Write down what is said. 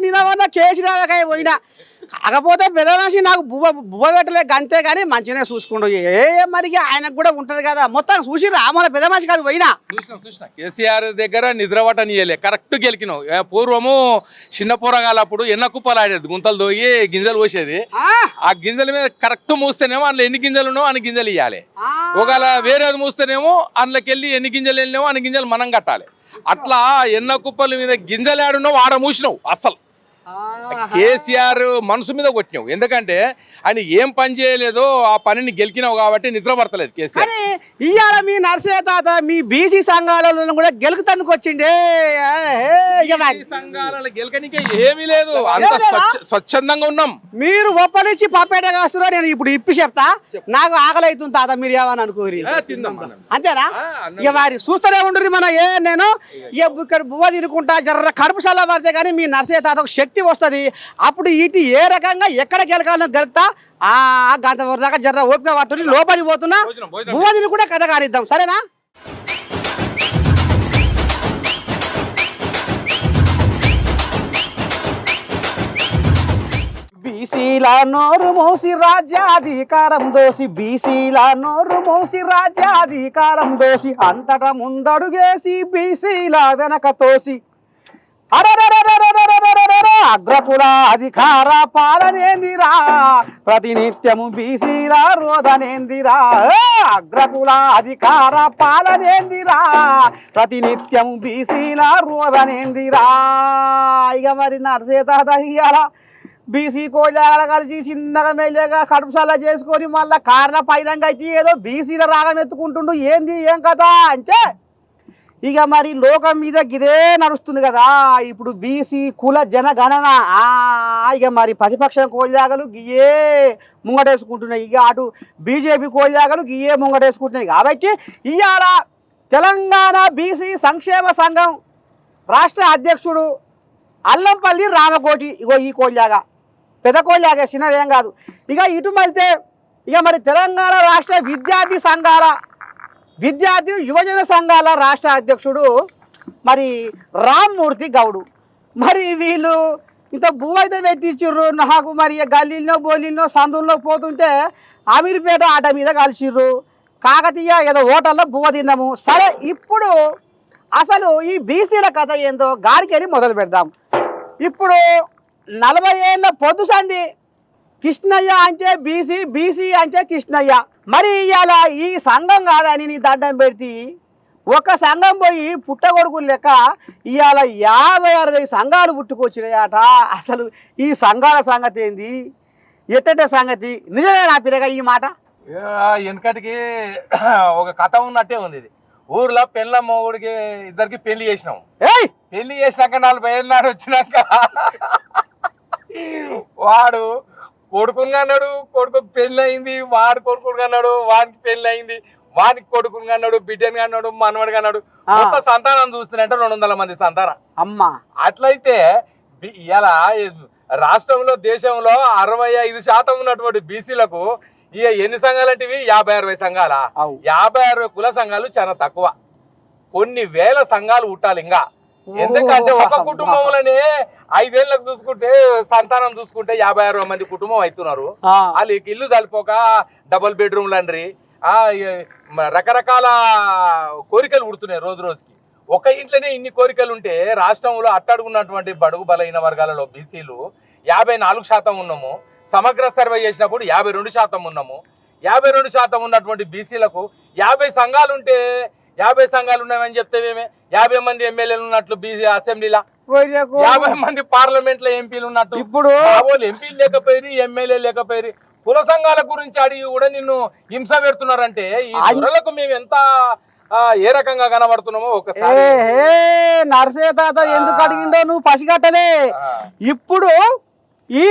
నిన్న కేసీఆర్ పోయినా కాకపోతే పెద్ద మనిషి నాకు బువ్వ పెట్టలేదు అంతే కానీ మంచిగానే చూసుకుంటూ మరి ఆయనకు కూడా ఉంటది కదా మొత్తం చూసి మన పెద్ద మనిషి గారు పోయినా చూసిన కేసీఆర్ దగ్గర నిద్రవటనియలే కరెక్ట్ గెలికినావు పూర్వము చిన్న పోరగాలప్పుడు ఎన్న కుప్పలు ఆడేది గుంతలు దోగి గింజలు పోసేది ఆ గింజల మీద కరెక్ట్ మూస్తేనేమో అందులో ఎన్ని గింజలు ఉన్నావో అన్ని గింజలు ఇవ్వాలి ఒకవేళ వేరేది మూస్తేనేమో అందులోకి వెళ్ళి ఎన్ని గింజలు వెళ్ళినావో అన్ని గింజలు మనం కట్టాలి అట్లా ఎన్న కుప్పల మీద గింజలు ఆడున్నావు ఆడ మూసినావు అసలు కేసీఆర్ మనసు మీద కొట్టినావు ఎందుకంటే ఆయన ఏం పని చేయలేదో ఆ పనిని గెలికినావు కాబట్టి నిద్ర పడతలేదు కేసీఆర్. ఇవాళ మీ నర్సయ్య తాత మీ బీసీ సంఘాలలో కూడా గెలుకుతందుకు వచ్చిండే సంఘాలలో గెలకనికే ఏమీ లేదు అంత స్వచ్ఛందంగా ఉన్నాం. మీరు ఒప్పనిచ్చి పప్పేట కాస్తున్నా నేను ఇప్పుడు ఇప్పి చెప్తా నాకు ఆకలి అవుతుంది తాత మీరు ఏమని అనుకోరి అంతేనా ఇక వారి చూస్తూనే ఉండరు మన నేను ఇక్కడ బువ్వ తినుకుంటా జర్ర కడుపు సల్ల పడితే కానీ మీ నర్సయ్య తాతకు శక్తి వస్తుంది అప్పుడు ఇటు ఏ రకంగా ఎక్కడ గెలకాలో గెలుతా గంట దాకా జర్ర ఓపిక పట్టుని లోపలికి పోతున్నా బువ్వదిని కూడా కథ కానిద్దాం సరేనా. బీసీల నోరు మోసి రాజ్యాధికారం దోసి బీసీల నోరు మోసి రాజ్యాధికారం దోసి అంతటా ముందడుగేసి బీసీల వెనక తోసి అగ్రకుల అధికార పాలనేందిరా ప్రతినిత్యము బీసీల రోదనేందిరా అగ్రకుల అధికార పాలనేందిరా ప్రతినిత్యము బీసీల రోదనేందిరా. ఇక మరి నర్సయ్య తాత ఇయ్యాల బీసీ కోళ్ళ కలిసి చిన్నగా మెల్లగా కడుపుసల్లా చేసుకొని మళ్ళీ కారణ పైన కట్టి ఏదో బీసీల రాగం ఎత్తుకుంటుండు ఏంది ఏం కదా అంటే ఇక మరి లోకం మీద గిదే నడుస్తుంది కదా ఇప్పుడు బీసీ కుల జనగణన ఇక మరి ప్రతిపక్షం కోళ్ళాగలు గియే ముంగటేసుకుంటున్నాయి ఇక అటు బీజేపీ కోళ్ళాగలు గియే ముంగటేసుకుంటున్నాయి కాబట్టి ఇవాళ తెలంగాణ బీసీ సంక్షేమ సంఘం రాష్ట్ర అధ్యక్షుడు అల్లంపల్లి రామకోటి ఇగో ఈ కోళ్ళాగా పెద్ద కోళ్ళాగా చిన్నదేం కాదు. ఇక ఇటు మళ్తే ఇక మరి తెలంగాణ రాష్ట్ర విద్యార్థి యువజన సంఘాల రాష్ట్ర అధ్యక్షుడు మరి రామ్మూర్తి గౌడు. మరి వీళ్ళు ఇంత భూ అయితే పెట్టించిర్రు నాకు మరి గల్లీల్లో బోలీల్లో సందుల్లో పోతుంటే అమీర్పేట ఆట మీద కలిసిర్రు కాకతీయ ఏదో హోటల్లో బువ్వ తిన్నాము. సరే ఇప్పుడు అసలు ఈ బీసీల కథ ఏందో గాడికి వెళ్ళి మొదలు పెడదాం. ఇప్పుడు 40 ఏళ్ళ పొద్దు సంధి కృష్ణయ్య అంటే బీసీ బీసీ అంటే కృష్ణయ్య. మరి ఇవాళ ఈ సంఘం కాదని నీ దండం పెడితే ఒక సంఘం పోయి పుట్టగొడుకులు లెక్క ఇవాళ 50-60 సంఘాలు పుట్టుకొచ్చినాయట. అసలు ఈ సంఘాల సంగతి ఏంది ఎట్టంటే సంగతి నిజమే నా పిల్లగా ఈ మాట వెనకటికి ఒక కథ ఉన్నట్టే ఉంది. ఇది ఊర్లో పెళ్ళ మొగుడికి ఇద్దరికి పెళ్లి చేసినాం. పెళ్లి చేసినాక 40 ఏళ్ళ నాడు వచ్చినాక వాడు కొడుకుని అన్నాడు కొడుకు పెళ్ళి అయింది వాడు కొడుకుని అన్నాడు వానికి పెళ్లి అయింది వానికి కొడుకుని అన్నాడు బిడ్డని అన్నాడు మనవడిగా అన్నాడు మొత్తం సంతానం చూస్తున్నట్టే 200 మంది సంతానం అమ్మా. అట్లయితే ఇలా రాష్ట్రంలో దేశంలో 65% ఉన్నటువంటి బీసీలకు ఇక ఎన్ని సంఘాలు అంటే 50-60 సంఘాలా 50-60 కుల సంఘాలు చాలా తక్కువ. కొన్ని వేల సంఘాలు పుట్టాలి ఇంకా. ఎందుకంటే ఒక కుటుంబంలోనే 5 ఏళ్ళకు చూసుకుంటే సంతానం చూసుకుంటే 50-60 మంది కుటుంబం అవుతున్నారు. వాళ్ళకి ఇల్లు తలిపోక డబుల్ బెడ్రూమ్లు అండ్రి రకరకాల కోరికలు పుడుతున్నాయి రోజు రోజుకి. ఒక ఇంట్లోనే ఇన్ని కోరికలు ఉంటే రాష్ట్రంలో అట్టడుగున్నటువంటి బడుగు బలహీన వర్గాలలో బీసీలు 54% ఉన్నాము. సమగ్ర సర్వే చేసినప్పుడు 52% ఉన్నాము. 52% ఉన్నటువంటి బీసీలకు 50 సంఘాలు ఉంటే 50 సంఘాలు ఉన్నాయని చెప్తే 50 మంది ఎమ్మెల్యేలు ఉన్నట్లు బీసీ అసెంబ్లీలో 50 మంది పార్లమెంట్ లో ఎంపీలు ఉన్నట్టు ఇప్పుడు ఎంపీలు లేకపోయి ఎమ్మెల్యే లేకపోయి కుల సంఘాల గురించి అడిగి కూడా నిన్ను హింస పెడుతున్నారంటే ఈ కులకు మేము ఎంత ఏ రకంగా కనబడుతున్నామో ఒకసారి. నర్సయ్య తాత ఎందుకు అడిగిండో నువ్వు పసిగట్టలే. ఇప్పుడు ఈ